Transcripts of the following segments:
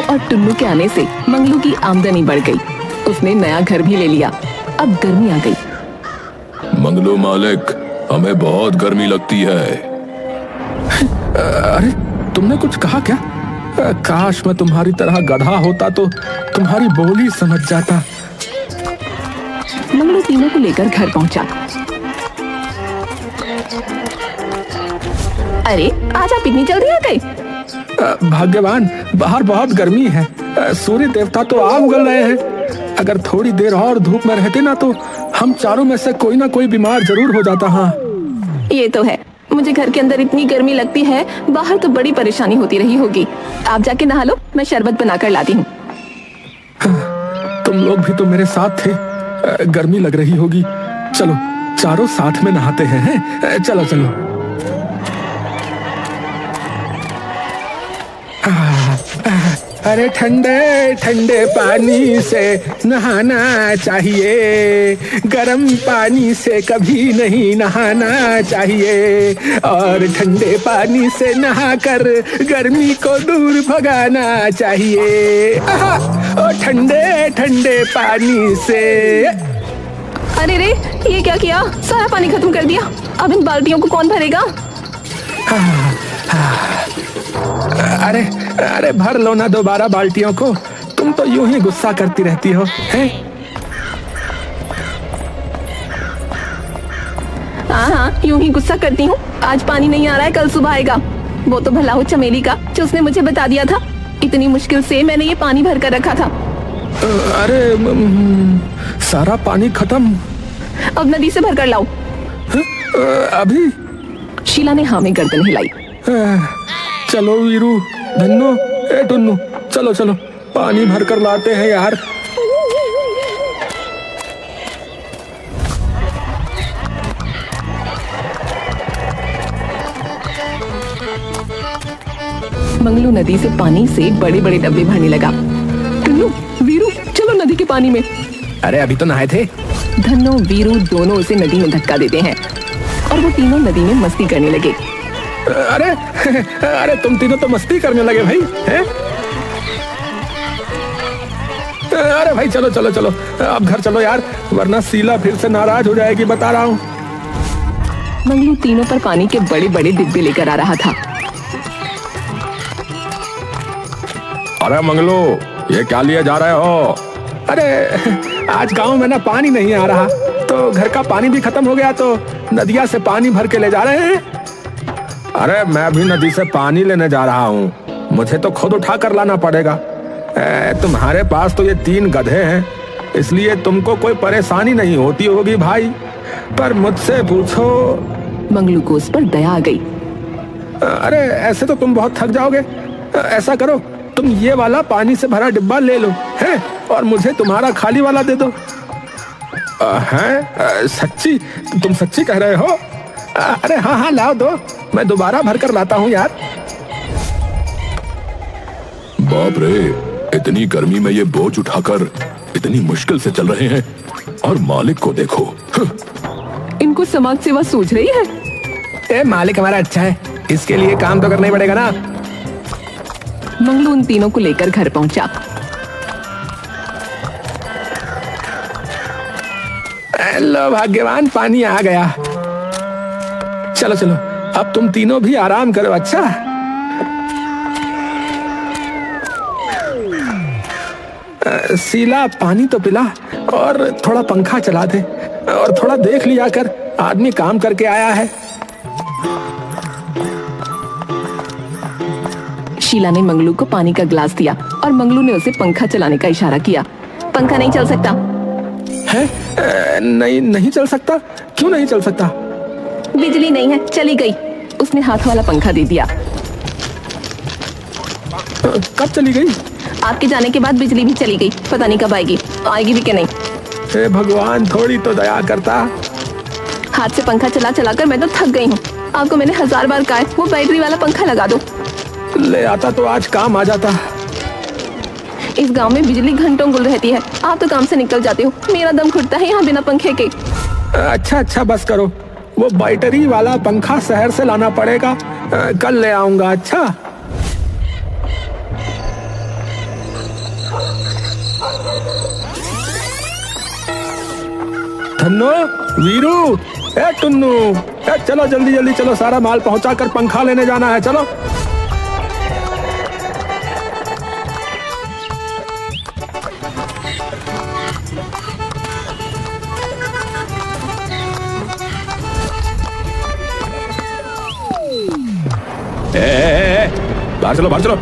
और टुन्नू के आने से मंगलू की आमदनी बढ़ गई। उसने नया घर भी ले लिया। अब गर्मी आ गई। मंगलू मालिक, हमें बहुत गर्मी लगती है। अरे तुमने कुछ कहा क्या? काश मैं तुम्हारी तरह गधा होता तो तुम्हारी बोली समझ जाता। मंगलू तीनों को लेकर घर पहुंचा। अरे आज आप इतनी जल्दी आ गए? भाग्यवान, बाहर बहुत गर्मी है। सूर्य देवता तो आग उगल रहे हैं। अगर थोड़ी देर और धूप में रहते ना तो हम चारों में से कोई ना कोई बीमार जरूर हो जाता। हाँ ये तो है, मुझे घर के अंदर इतनी गर्मी लगती है, बाहर तो बड़ी परेशानी होती रही होगी। आप जाके नहा लो, मैं शरबत बनाकर लाती हूँ। तुम लोग भी तो मेरे साथ थे। गर्मी लग रही होगी। चलो चारों साथ में नहाते हैं। चलो चलो। अरे ठंडे ठंडे पानी से नहाना चाहिए, गर्म पानी से कभी नहीं नहाना चाहिए, और ठंडे पानी से नहाकर गर्मी को दूर भगाना चाहिए। और ठंडे ठंडे पानी से। अरे रे, ये क्या किया? सारा पानी खत्म कर दिया। अब इन बाल्टियों को कौन भरेगा? अरे अरे भर लो ना दोबारा बाल्टियों को। तुम तो यूं ही गुस्सा करती रहती हो, हैं? हाँ, यूं ही गुस्सा करती हूँ। आज पानी नहीं आ रहा है, कल सुबह आएगा। वो तो भला हो चमेली का, जो उसने मुझे बता दिया था। इतनी मुश्किल से मैंने ये पानी भर कर रखा था। अरे सारा पानी खत्म। अब नदी से भर कर लाओ। अभी? शीला ने हाँ में गर्दन हिलाई। चलो वीरू, धन्नो, ए टुन्नू, चलो चलो पानी भर कर लाते हैं यार। मंगलू नदी से पानी से बड़े बड़े डब्बे भरने लगा। टुन्नू, वीरू, चलो नदी के पानी में। अरे अभी तो नहाए थे। धन्नो वीरू दोनों उसे नदी में धक्का देते हैं और वो तीनों नदी में मस्ती करने लगे। अरे अरे तुम तीनों तो मस्ती करने लगे भाई, हैं? अरे भाई चलो चलो चलो, अब घर चलो यार, वरना शीला फिर से नाराज हो जाएगी, बता रहा हूँ। मंगलू तीनों पर पानी के बड़े बड़े डिब्बे लेकर आ रहा था। अरे मंगलू, ये क्या लिए जा रहे हो? अरे आज गांव में ना पानी नहीं आ रहा, तो घर का पानी भी खत्म हो गया, तो नदिया से पानी भर के ले जा रहे हैं। अरे मैं भी नदी से पानी लेने जा रहा हूँ। मुझे तो खुद उठा कर लाना पड़ेगा। तुम्हारे पास तो ये 3 गधे हैं, इसलिए तुमको कोई परेशानी नहीं होती होगी भाई, पर मुझसे पूछो। मंगलू को उस पर दया आ गई। अरे ऐसे तो तुम बहुत थक जाओगे। ऐसा करो, तुम ये वाला पानी से भरा डिब्बा ले लो, हैं? और मुझे तुम्हारा खाली वाला दे दो। हैं? सच्ची? तुम सच्ची कह रहे हो? अरे हाँ हाँ लाओ दो, मैं दोबारा भर कर लाता हूँ यार। बाप रे, इतनी गर्मी में ये बोझ उठाकर इतनी मुश्किल से चल रहे हैं, और मालिक को देखो। इनको समाज सेवा सूझ रही है। ए मालिक हमारा अच्छा है, इसके लिए काम तो करना ही पड़ेगा ना। मंगलू उन तीनों को लेकर घर पहुंचा। लो भाग्यवान, पानी आ गया। चलो चलो, अब तुम तीनों भी आराम करो। अच्छा शीला, पानी तो पिला और थोड़ा पंखा चला दे, और थोड़ा देख लिया कर, आदमी काम करके आया है। शीला ने मंगलू को पानी का गिलास दिया और मंगलू ने उसे पंखा चलाने का इशारा किया। पंखा नहीं चल सकता है? नहीं चल सकता? क्यों नहीं चल सकता? बिजली नहीं है, चली गई। उसने हाथ वाला पंखा दे दिया। कब चली गई? आपके जाने के बाद बिजली भी चली गई। पता नहीं कब आएगी, आएगी भी कि नहीं। हे भगवान, थोड़ी तो दया करता। हाथ से पंखा चला चला कर मैं तो थक गई हूँ। आपको मैंने 1000 बार कहा है, वो बैटरी वाला पंखा लगा दो। ले आता तो आज काम आ जाता। इस गांव में बिजली घंटों गुल रहती है, आप तो काम से निकल जाते हो। मेरा दम घुटता है यहाँ बिना पंखे के। अच्छा बस करो, वो बैटरी वाला पंखा शहर से लाना पड़ेगा, कल ले आऊंगा। अच्छा धन्नो, वीरू, ए टुन्नू, ए चलो जल्दी जल्दी चलो, सारा माल पहुंचा कर पंखा लेने जाना है, चलो। बाहर चलो, बाहर चलो।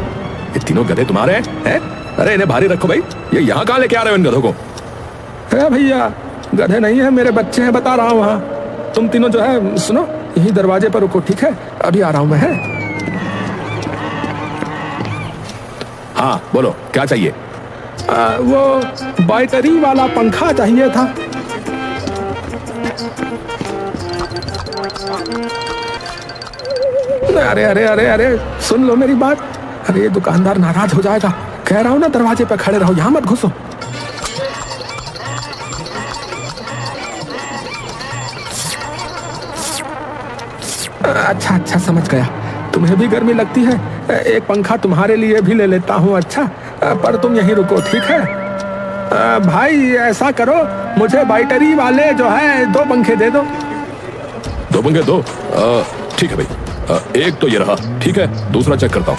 ये तीनों गधे तुम्हारे हैं? अरे इन्हें भारी रखो भाई। ये यहाँ कहाँ लेके आ रहे हो इन गधों को? भैया गधे नहीं है, मेरे बच्चे हैं, बता रहा हूँ। वहाँ तुम तीनों जो है, सुनो, यही दरवाजे पर रुको, ठीक है? अभी आ रहा हूँ मैं। है हाँ बोलो, क्या चाहिए? वो बैटरी वाला पंखा चाहिए था। अरे अरे अरे अरे सुन लो मेरी बात। अरे ये दुकानदार नाराज हो जाएगा। कह रहा हूँ ना, दरवाजे पर खड़े रहो, यहाँ मत घुसो। अच्छा अच्छा, समझ गया। तुम्हें भी गर्मी लगती है, एक पंखा तुम्हारे लिए भी ले लेता हूँ। अच्छा, पर तुम यहीं रुको, ठीक है? भाई ऐसा करो, मुझे बैटरी वाले जो है 2 पंखे दे दो। 2 पंखे दो? ठीक है भाई, एक तो ये रहा, ठीक है, दूसरा चेक करता हूँ।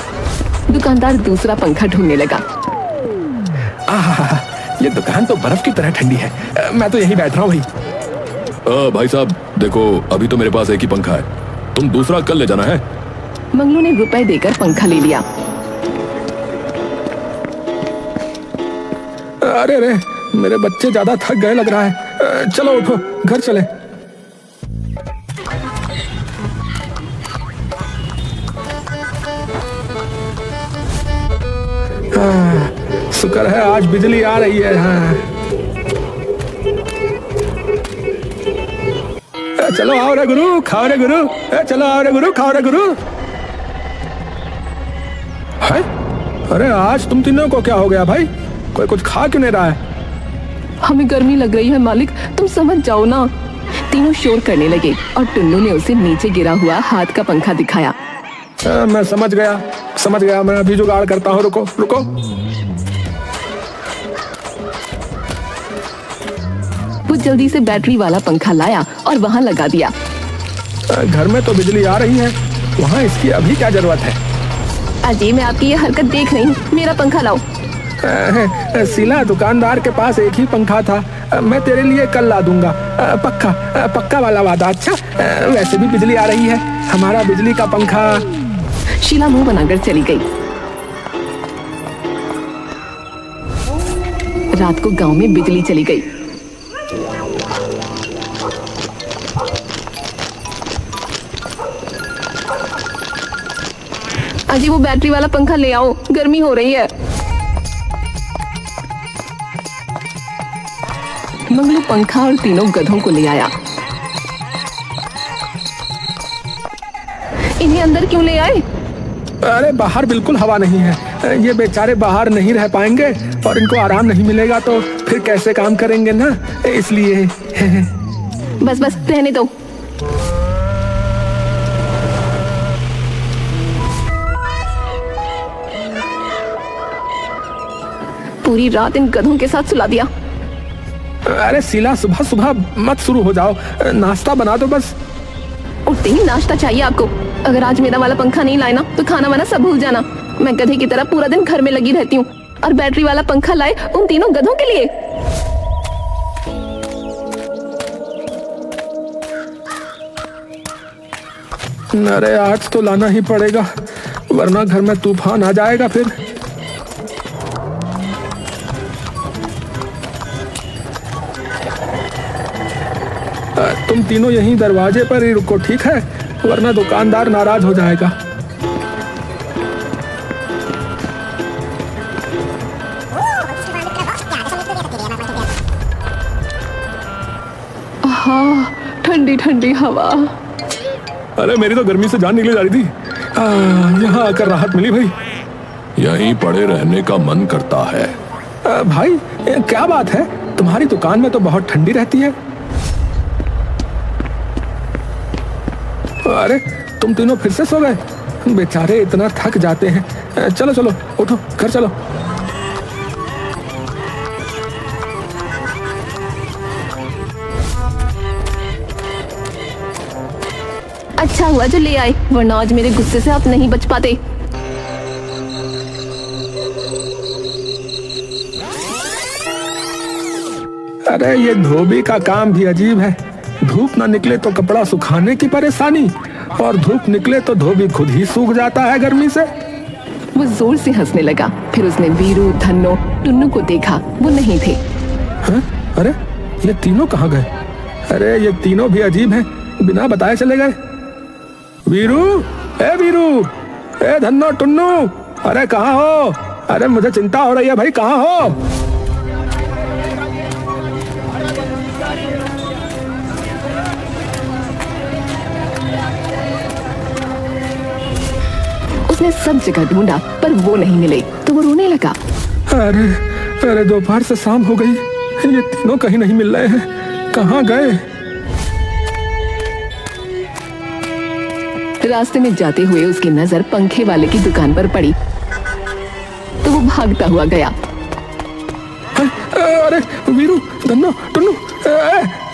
दुकानदार दूसरा पंखा ढूंढने लगा। ये दुकान तो बर्फ की तरह ठंडी है, मैं तो यहीं बैठ रहा हूँ भाई। भाई साहब देखो, अभी तो मेरे पास एक ही पंखा है, तुम दूसरा कल ले जाना है। मंगलू ने रुपए देकर पंखा ले लिया। अरे रे, मेरे बच्चे ज्यादा थक गए लग रहा है। चलो उठो, घर चले। शुक्र है आज बिजली आ रही है। हाँ चलो आओ रे गुरु, खाओ रे गुरु। चलो आओ रे गुरु, खाओ रे गुरु। है? अरे आज तुम तीनों को क्या हो गया भाई? कोई कुछ खा क्यों नहीं रहा है? हमें गर्मी लग रही है मालिक, तुम समझ जाओ ना। तीनों शोर करने लगे और टुन्नू ने उसे नीचे गिरा हुआ हाथ का पंखा दिखाया। मैं समझ गया, मैं अभी जुगाड़ करता हूँ। रुको रुको। वो जल्दी से बैटरी वाला पंखा लाया और वहाँ लगा दिया। घर में तो बिजली आ रही है, वहाँ इसकी अभी क्या जरूरत है? अजय, मैं आपकी ये हरकत देख रही हूँ, मेरा पंखा लाओ। शीला, दुकानदार के पास एक ही पंखा था, मैं तेरे लिए कल ला दूंगा। पक्का वाला वादा। अच्छा, वैसे भी बिजली आ रही है, हमारा बिजली का पंखा। शीला मुंह बनाकर चली गई। रात को गांव में बिजली चली गई। अजी वो बैटरी वाला पंखा ले आओ, गर्मी हो रही है। मंगलू पंखा और तीनों गधों को ले आया। इन्हें अंदर क्यों ले आए? अरे बाहर बिल्कुल हवा नहीं है, ये बेचारे बाहर नहीं रह पाएंगे और इनको आराम नहीं मिलेगा तो फिर कैसे काम करेंगे ना, इसलिए। बस रहने दो। पूरी रात इन गधों के साथ सुला दिया। अरे शीला, सुबह सुबह मत शुरू हो जाओ, नाश्ता बना दो बस। उठते ही नाश्ता चाहिए आपको? अगर आज मेरा वाला पंखा नहीं लाए ना तो खाना वाना सब भूल जाना। मैं गधे की तरह पूरा दिन घर में लगी रहती हूँ और बैटरी वाला पंखा लाए उन तीनों गधों के लिए। अरे आज तो लाना ही पड़ेगा, वरना घर में तूफान आ जाएगा फिर। तुम तीनों यहीं दरवाजे पर ही रुको, ठीक है? वरना दुकानदार नाराज हो जाएगा। हाँ, ठंडी ठंडी हवा। अरे मेरी तो गर्मी से जान निकली जा रही थी, यहाँ आकर राहत मिली भाई। यहीं पड़े रहने का मन करता है। भाई क्या बात है, तुम्हारी दुकान में तो बहुत ठंडी रहती है। अरे तुम तीनों फिर से सो गए? बेचारे इतना थक जाते हैं। चलो चलो उठो, घर चलो। अच्छा हुआ जो ले आए, वरना आज मेरे गुस्से से आप नहीं बच पाते। अरे ये धोबी का काम भी अजीब है। धूप ना निकले तो कपड़ा सुखाने की परेशानी, और धूप निकले तो धोबी खुद ही सूख जाता है गर्मी से। वो जोर से हंसने लगा। फिर उसने वीरू, धन्नो, टुन्नू को देखा, वो नहीं थे। हाँ? अरे ये तीनों कहाँ गए? अरे ये तीनों भी अजीब हैं, बिना बताए चले गए। वीरू, ए धन्नो, टुन्नू, अरे कहाँ हो? अरे मुझे चिंता हो रही है भाई, कहाँ हो? उसने सब जगह ढूंढा पर वो नहीं मिले, तो वो रोने लगा। अरे दोपहर से शाम हो गई, ये तीनों कहीं नहीं मिल रहे हैं, कहाँ गए? रास्ते में जाते हुए उसकी नजर पंखे वाले की दुकान पर पड़ी, तो वो भागता हुआ गया। अरे वीरू, धन्नो, टुन्नू,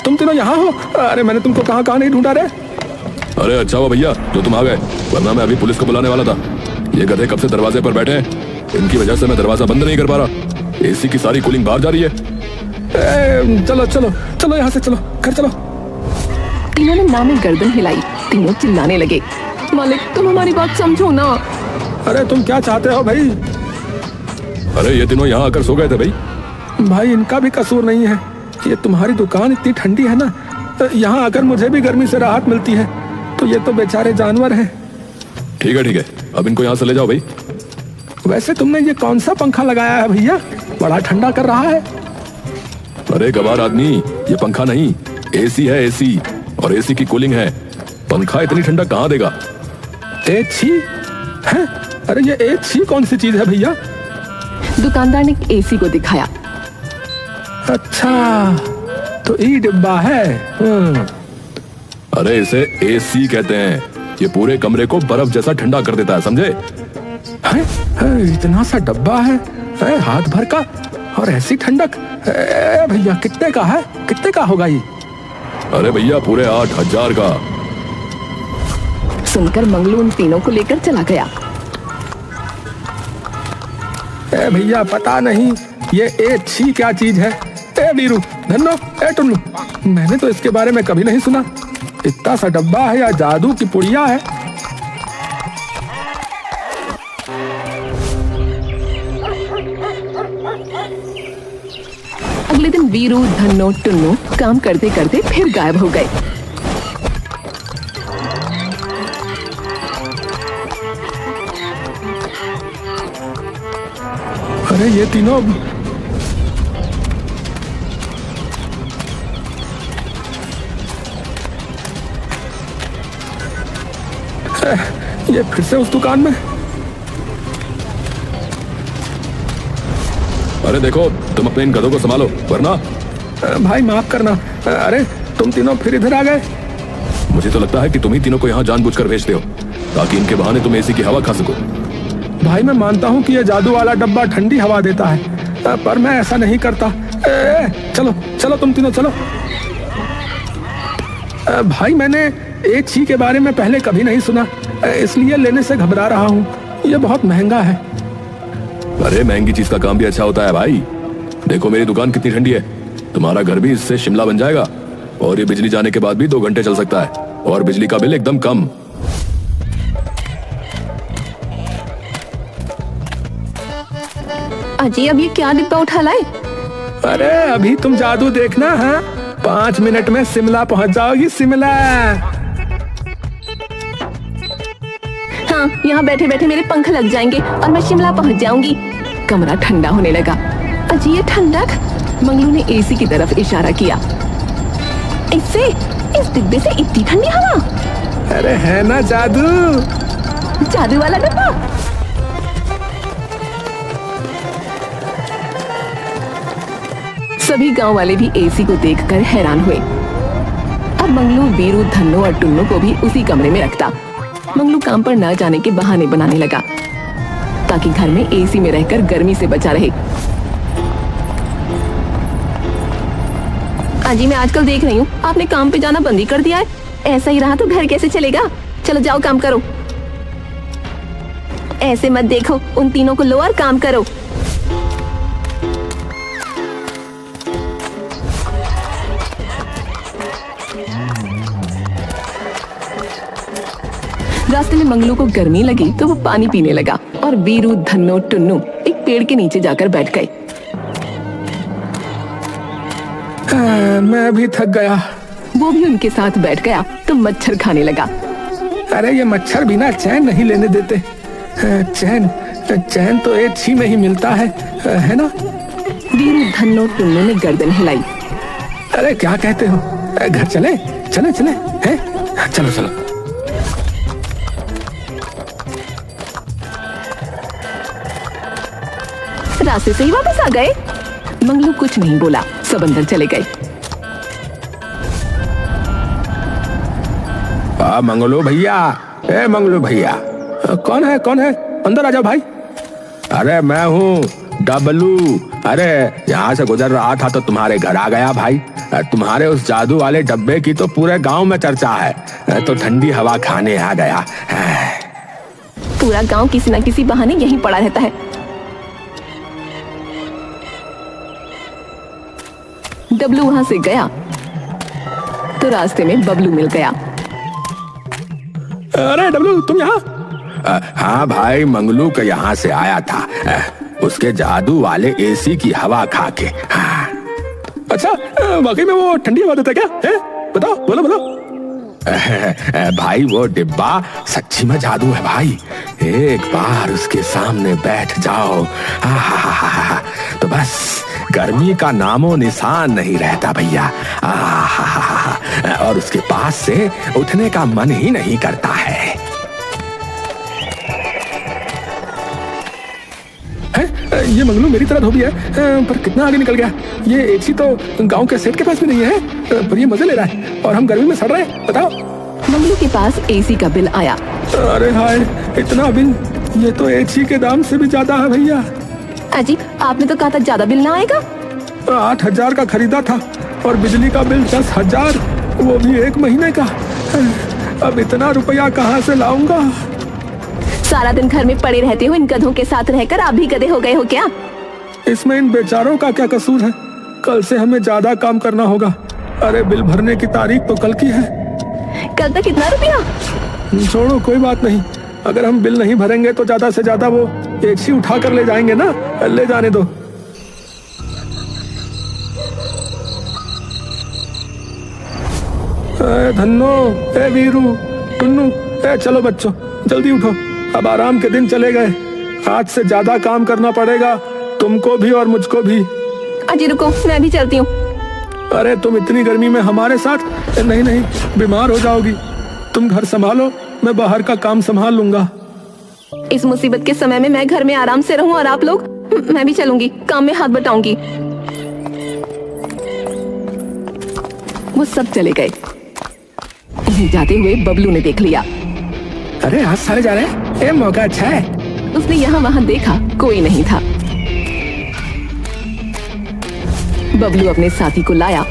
तुम तीनों यहाँ हो? अरे मैंने तुमको कहाँ नहीं ढूंढा रे। अरे अच्छा हुआ भैया जो तुम आ गए, वरना मैं अभी पुलिस को बुलाने वाला था। ये गधे कब से दरवाजे पर बैठे हैं, इनकी वजह से मैं दरवाजा बंद नहीं कर पा रहा। एसी की सारी कूलिंग बाहर जा रही है। चलो यहाँ से, चलो घर चलो। तीनों ने ना में गर्दन हिलाई। तीनों चिल्लाने लगे, मालिक तुम हमारी बात समझो ना। अरे तुम क्या चाहते हो भाई? अरे ये तीनों यहाँ आकर सो गए थे भाई। भाई इनका भी कसूर नहीं है, ये तुम्हारी दुकान इतनी ठंडी है ना, यहाँ आकर मुझे भी गर्मी से राहत मिलती है, तो ये तो बेचारे जानवर हैं। ठीक है, अब इनको यहाँ से ले जाओ भाई। वैसे तुमने ये कौन सा पंखा लगाया है भैया? बड़ा ठंडा कर रहा है। अरे गवार आदमी, ये पंखा नहीं, एसी है, एसी, और एसी की कूलिंग है। पंखा इतनी ठंडा कहाँ देगा? एसी है? अरे ये एसी कौन सी चीज है भैया? दुकानदार ने एसी को दिखाया। अच्छा तो ये डिब्बा है। अरे इसे एसी कहते हैं, ये पूरे कमरे को बर्फ जैसा ठंडा कर देता है, समझे? इतना सा डब्बा है, हाथ भर का, और ऐसी ठंडक। भैया कितने का है, कितने का होगा ये? अरे भैया पूरे 8,000 का। सुनकर मंगलू उन तीनों को लेकर चला गया। भैया पता नहीं ये एसी क्या चीज है। वीरू, धन्नो, टुन्नू, मैंने तो इसके बारे में कभी नहीं सुना। इतना सा डब्बा है या जादू की पुड़िया है? अगले दिन वीरू, धन्नो, टुन्नू काम करते करते फिर गायब हो गए। अरे ये तीनों ये फिर से उस दुकान में। अरे देखो तुम अपने इन गधों को संभालो, वरना। भाई माफ करना। अरे तुम तीनों फिर इधर आ गए। मुझे तो लगता है कि तुम ही तीनों को यहाँ जानबूझकर भेजते हो, ताकि इनके बहाने तुम एसी की हवा खा सको। भाई मैं मानता हूँ कि ये जादू वाला डब्बा ठंडी हवा देता है, पर मैं ऐसा नहीं करता। चलो तुम तीनों चलो। भाई मैंने एसी के बारे में पहले कभी नहीं सुना, इसलिए लेने से घबरा रहा हूँ। ये बहुत महंगा है। अरे महंगी चीज का काम भी अच्छा होता है भाई। देखो मेरी दुकान कितनी ठंडी है, तुम्हारा घर भी इससे शिमला बन जाएगा, और ये बिजली जाने के बाद भी 2 घंटे चल सकता है, और बिजली का बिल एकदम कम। अजी अब ये क्या डिब्बा उठा लाए? अरे अभी तुम जादू देखना है, 5 मिनट में शिमला पहुंच जाओगी। शिमला। हाँ, यहाँ बैठे बैठे मेरे पंख लग जाएंगे और मैं शिमला पहुँच जाऊंगी। कमरा ठंडा होने लगा। अजी ये ठंडक। मंगलू ने एसी की तरफ इशारा किया। इससे, इस डिब्बे से इतनी ठंडी हवा? अरे है ना जादू, जादू वाला डिब्बा। सभी गांव वाले भी एसी को देखकर हैरान हुए। अब मंगलू, वीरू, धन्नो और टुन्नू को भी उसी कमरे में रखता। मंगलू काम पर न जाने के बहाने बनाने लगा, ताकि घर में एसी में रहकर गर्मी से बचा रहे। अजी मैं आजकल देख रही हूँ आपने काम पे जाना बंद ही कर दिया है। ऐसा ही रहा तो घर कैसे चलेगा? चलो जाओ काम करो। ऐसे मत देखो, उन तीनों को लो और काम करो। रास्ते में मंगलू को गर्मी लगी तो वो पानी पीने लगा और वीरू, धन्नो, टुन्नू एक पेड़ के नीचे जाकर बैठ गए। मैं भी थक गया। वो भी उनके साथ बैठ गया तो मच्छर खाने लगा। अरे ये मच्छर बिना चैन नहीं लेने देते। चैन तो एक ही में ही मिलता है ना? वीरू, धन्नो, टुन्नू ने गर्दन हिलाई। अरे क्या कहते हो, घर चले चले चले हैं? चलो चलो। रास्ते से ही वापस आ गए। मंगलू कुछ नहीं बोला, सब अंदर चले गए। मंगलू भैया, मंगलू भैया। कौन है? अंदर आ जाओ भाई। अरे मैं हूँ डब्लू। अरे यहाँ से गुजर रहा था तो तुम्हारे घर आ गया भाई। तुम्हारे उस जादू वाले डब्बे की तो पूरे गांव में चर्चा है, तो ठंडी हवा खाने आ गया। पूरा गांव किसी न किसी बहाने यहीं पड़ा रहता है। डब्लू वहां से गया तो रास्ते में बबलू मिल गया। अरे डब्लू, तुम यहाँ? हाँ भाई, मंगलू के यहाँ से आया था, उसके जादू वाले एसी की हवा खा के। हाँ। अच्छा, वाकई में वो ठंडी हवा देता क्या है? बताओ, बोलो। भाई वो डिब्बा सच्ची में जादू है भाई। एक बार उसके सामने बैठ जाओ, तो बस गर्मी का नामो निशान नहीं रहता भैया। और उसके पास से उठने का मन ही नहीं करता है। ये मंगलू मेरी तरह धोबी है, पर कितना आगे निकल गया। ये एसी तो गांव के सेठ के पास भी नहीं है, पर ये मजे ले रहा है और हम गर्मी में सड़ रहे हैं। बताओ। मंगलू के पास एसी का बिल आया। अरे हाय, इतना बिल! ये तो एसी के दाम से भी ज्यादा है भैया। अजी, आपने तो कहा था ज्यादा बिल ना आएगा। 8,000 का खरीदा था और बिजली का बिल 10,000, वो भी 1 महीने का। अब इतना रुपया कहाँ से लाऊंगा? सारा दिन घर में पड़े रहते हो, इन गधों के साथ रहकर आप भी गधे हो गए हो क्या? इसमें इन बेचारों का क्या कसूर है? कल से हमें ज्यादा काम करना होगा। अरे बिल भरने की तारीख तो कल की है। कल तक कितना रुपया? छोड़ो, कोई बात नहीं। अगर हम बिल नहीं भरेंगे तो ज्यादा से ज्यादा वो एसी उठा कर ले जाएंगे ना। ले जाने दो। धन्नो, वीरू, टुन्नू, चलो बच्चों, जल्दी उठो। अब आराम के दिन चले गए। आज से ज्यादा काम करना पड़ेगा, तुमको भी और मुझको भी। अजी रुको, मैं भी चलती हूँ। अरे तुम इतनी गर्मी में हमारे साथ? नहीं, बीमार हो जाओगी। तुम घर संभालो, मैं बाहर का काम संभाल लूंगा। इस मुसीबत के समय में मैं घर में आराम से रहूं और आप लोग? मैं भी चलूंगी, काम में हाथ बटाऊंगी। वो सब चले गए। इन्हें जाते हुए बबलू ने देख लिया। अरे आज सारे जा रहे हैं, ये मौका अच्छा है। उसने यहाँ वहां देखा, कोई नहीं था। बबलू अपने साथी को लाया।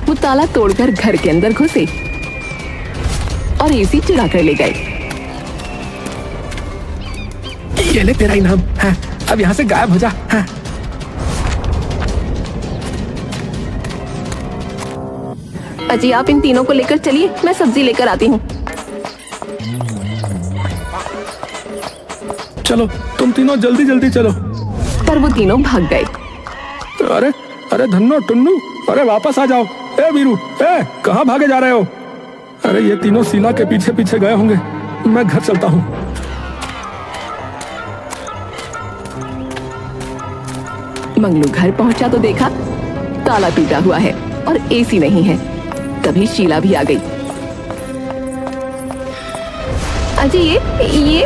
वो ताला तोड़कर घर के अंदर घुसे और एसी चुरा कर ले गए। ये ले तेरा इनाम। हाँ, अब यहाँ से गायब हो जा। हाँ। अजी, आप इन तीनों को लेकर चलिए, मैं सब्जी लेकर आती हूँ। चलो, तुम तीनों जल्दी जल्दी चलो। पर वो तीनों भाग गए। अरे धन्नो, टुन्नू, अरे वापस आ जाओ। वीरू, कहाँ भागे जा रहे हो? अरे ये तीनों शीला के पीछे पीछे गए होंगे। मैं घर चलता हूँ। मंगलू घर पहुंचा तो देखा ताला टूटा हुआ है और एसी नहीं है। तभी शीला भी आ गई। अजी, ये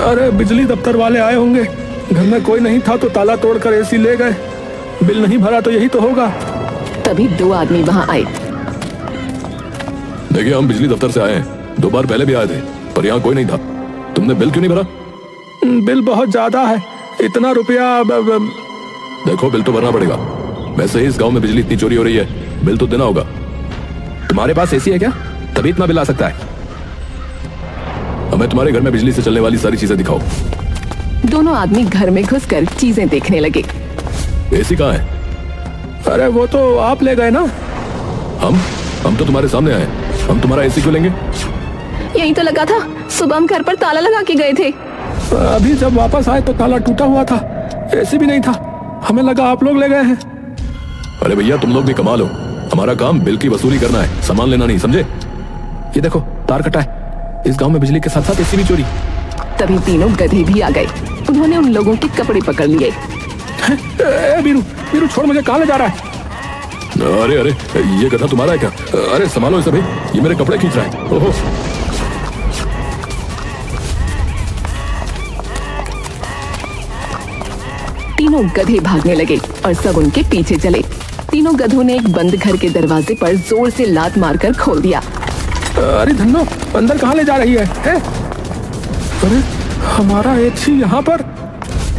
अरे बिजली दफ्तर वाले आए होंगे। घर में कोई नहीं था तो ताला तोड़कर एसी ले गए। बिल नहीं भरा तो यही तो होगा। तभी 2 आदमी वहां आए। देखिए, हम बिजली दफ्तर से आए हैं। 2 बार पहले भी आए थे, पर यहाँ कोई नहीं था। तुमने बिल क्यों नहीं भरा? बिल बहुत ज्यादा है। इतना रुपया। देखो, बिल तो भरना पड़ेगा। वैसे ही इस गांव में बिजली इतनी चोरी हो रही है, बिल तो देना होगा। तुम्हारे पास एसी है क्या? तभी इतना बिल आ सकता है। हमें तुम्हारे घर में बिजली से चलने वाली सारी चीजें दिखाओ। दोनों आदमी घर में घुसकर चीजें देखने लगे। एसी कहाँ है? अरे वो तो आप ले गए ना। हम तो तुम्हारे सामने आए, हम तुम्हारा एसी क्यों लेंगे? यही तो लगा था, सुबह हम घर पर ताला लगा के गए थे। अभी जब वापस आए तो ताला टूटा हुआ था, एसी भी नहीं था। हमें लगा आप लोग ले गए हैं। अरे भैया तुम लोग भी कमाल हो, हमारा काम बिल की वसूली करना है, सामान लेना नहीं, समझे? ये देखो तार कटा है। इस गांव में बिजली के साथ साथ एसी भी चोरी। तभी तीनों गधे भी आ गए। उन्होंने उन लोगों के कपड़े पकड़ लिए। वीरू, वीरू छोड़, मुझे कहाँ ले जा रहा है? अरे अरे, ये गधा तुम्हारा है क्या? अरे संभालो इसे भाई, ये मेरे कपड़े खींच रहा है। ओहो। तीनों गधे भागने लगे और सब उनके पीछे चले। तीनों गधों ने एक बंद घर के दरवाजे पर जोर से लात मारकर खोल दिया। अरे धन्नो, अंदर कहाँ ले जा रही है? अरे हमारा एसी यहाँ पर।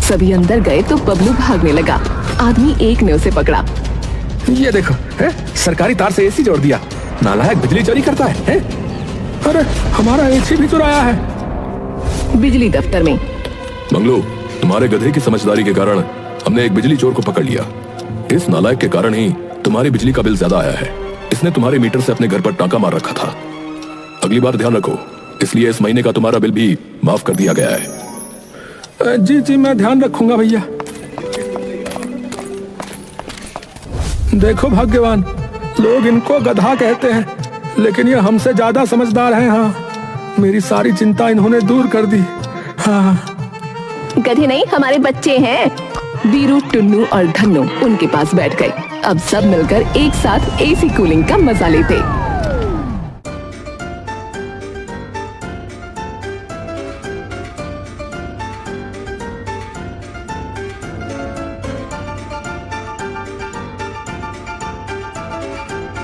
सभी अंदर गए तो बबलू भागने लगा। आदमी एक ने उसे पकड़ा। ये देखो, सरकारी तार से एसी जोड़ दिया। नालायक बिजली चोरी करता है। अरे हमारा एसी भी चुराया है। बिजली दफ्तर में मंगलू, तुम्हारे गधे की समझदारी के कारण हमने एक बिजली चोर को पकड़ लिया। इस नालायक के कारण ही तुम्हारी बिजली का बिल ज्यादा आया है। इसने तुम्हारे मीटर से अपने घर पर टांका मार रखा था। अगली बार ध्यान रखो, इसलिए इस महीने का तुम्हारा बिल भी माफ कर दिया गया है। जी जी, मैं ध्यान रखूंगा भैया। देखो भाग्यवान, लोग इनको गधा कहते हैं, लेकिन ये हमसे ज्यादा समझदार हैं। हाँ, मेरी सारी चिंता इन्होंने दूर कर दी। हाँ, गधे नहीं, हमारे बच्चे हैं। वीरू, टुन्नू और धन्नू उनके पास बैठ गए। अब सब मिलकर एक साथ एसी कूलिंग का मजा लेते।